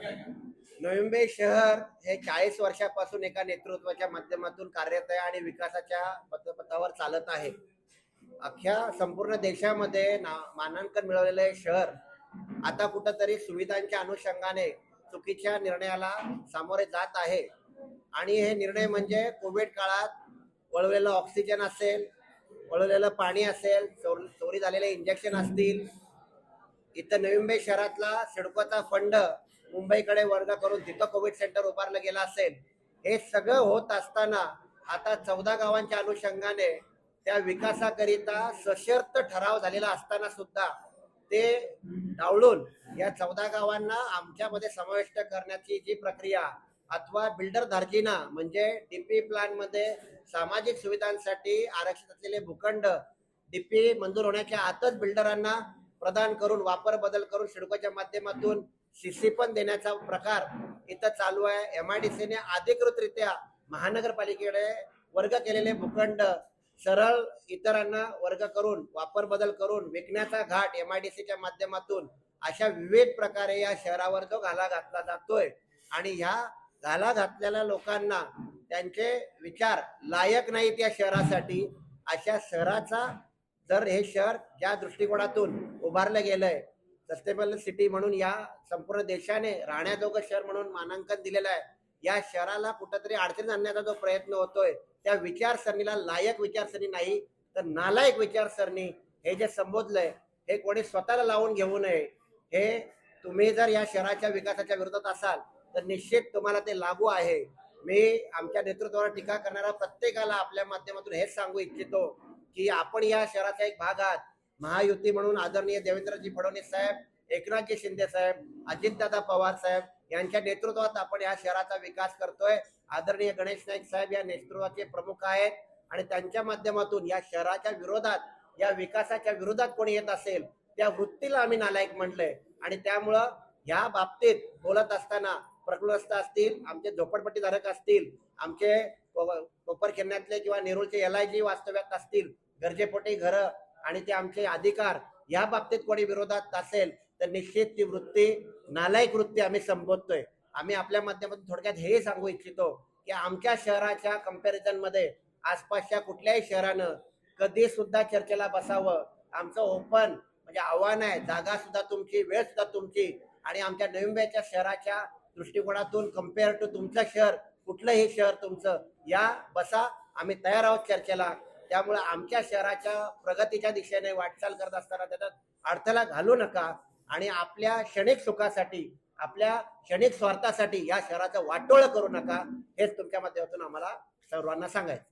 नवी मुंबई शहर हे 40 वर्षापासून एका नेतृत्वाच्या माध्यमातून कार्यरत आहे आणि विकासाच्या पथावर चालत आहे. अख्ख्या संपूर्ण देशामध्ये मानांकन मिळवलेलं हे शहर आता कुठंतरी सुविधांच्या अनुषंगाने चुकीच्या निर्णयाला सामोरे जात आहे. आणि हे निर्णय म्हणजे कोविड काळात वळवलेलं ऑक्सिजन असेल, वळवलेलं पाणी असेल, चोरी झालेले इंजेक्शन असतील, इथं नवी मुंबई शहरातला सिडकोचा फंड मुंबईकडे वर्ग करून तिथं कोविड सेंटर उभारलं गेलं असेल. हे सगळं होत असताना आता 14 गावांच्या अनुषंगाने त्या विकासाकरिता सशर्त ठराव झालेला असताना सुद्धा ते डावलून या 14 गावांना आमच्यामध्ये समाविष्ट करण्याची जी प्रक्रिया अथवा बिल्डर धार्जिना म्हणजे डीपी प्लॅन मध्ये सामाजिक सुविधांसाठी आरक्षित असलेले भूखंड डीपी मंजूर होण्याच्या आतच बिल्डरांना प्रदान करून वापर बदल करून सिडकोच्या माध्यमातून सीसी पण देण्याचा प्रकार इथं चालू आहे. एमआयडीसीने अधिकृतरित्या महानगरपालिकेकडे वर्ग केलेले भूखंड सरळ इतरांना वर्ग करून वापर बदल करून विकण्याचा घाट एमआयडीसीच्या माध्यमातून अशा विविध प्रकारे या शहरावर जो घाला घातला जातोय आणि ह्या घाला घातलेल्या लोकांना त्यांचे विचार लायक नाहीत या शहरासाठी. अशा शहराचा जर हे शहर ज्या दृष्टिकोनातून उभारलं गेलंय सस्टेनेबल सिटी म्हणून या संपूर्ण देशाने राहण्याजोगं शहर म्हणून मानांकन दिलेलं आहे, या शहराला कुठंतरी अडचणीत आणण्याचा जो प्रयत्न होतोय त्या विचारसरणीला लायक विचारसरणी नाही तर नालायक विचारसरणी हे जे संबोधलंय हे कोणी स्वतःला लावून घेऊ नये. हे तुम्ही जर या शहराच्या विकासाच्या विरोधात असाल तर निश्चित तुम्हाला ते लागू आहे. मी आमच्या नेतृत्वावर टीका करणाऱ्या प्रत्येकाला आपल्या माध्यमातून हेच सांगू इच्छितो की आपण या शहराचा एक भाग आहात. महायुती म्हणून आदरणीय देवेंद्रजी फडणवीस साहेब, एकनाथजी शिंदे साहेब, अजितदादा पवार साहेब यांच्या नेतृत्वात आपण या शहराचा विकास करतोय. आदरणीय गणेश नाईक साहेब या नेतृत्वाचे प्रमुख आहेत आणि त्यांच्या माध्यमातून या शहराच्या विरोधात या विकासाच्या विरोधात कोणी येत असेल त्या वृत्तीला आम्ही नालायक म्हटलंय. आणि त्यामुळं या बाबतीत बोलत असताना प्रकृतस्थ असतील, आमचे झोपडपट्टीधारक असतील, आमचे कोपरखेरण्यातले किंवा नेरूळचे LIG वास्तव्यात असतील, गरजेपोटी घरं आणि ते आमचे अधिकार या बाबतीत कोणी विरोधात असेल तर निश्चित ती वृत्ती नालायक वृत्ती आम्ही संबोधतोय. आम्ही आपल्या माध्यमातून थोडक्यात हे सांगू इच्छितो की आमच्या शहराच्या कंपॅरिझन मध्ये आसपासच्या कुठल्याही शहरानं कधी सुद्धा चर्चेला बसावं. आमचं ओपन म्हणजे आव्हान आहे, जागा सुद्धा तुमची, वेळ सुद्धा तुमची आणि आमच्या नवी मुंबईच्या शहराच्या दृष्टिकोनातून कम्पेअर टू तुमचं शहर कुठलंही शहर तुमचं या बसा, आम्ही तयार आहोत चर्चेला. त्यामुळे आमच्या शहराच्या प्रगतीच्या दिशेने वाटचाल करत असताना त्याच्यात अडथळा घालू नका आणि आपल्या क्षणिक सुखासाठी आपल्या क्षणिक स्वार्थासाठी या शहराचं वाटोळ करू नका. हेच तुमच्या माध्यमातून आम्हाला सर्वांना सांगायचं.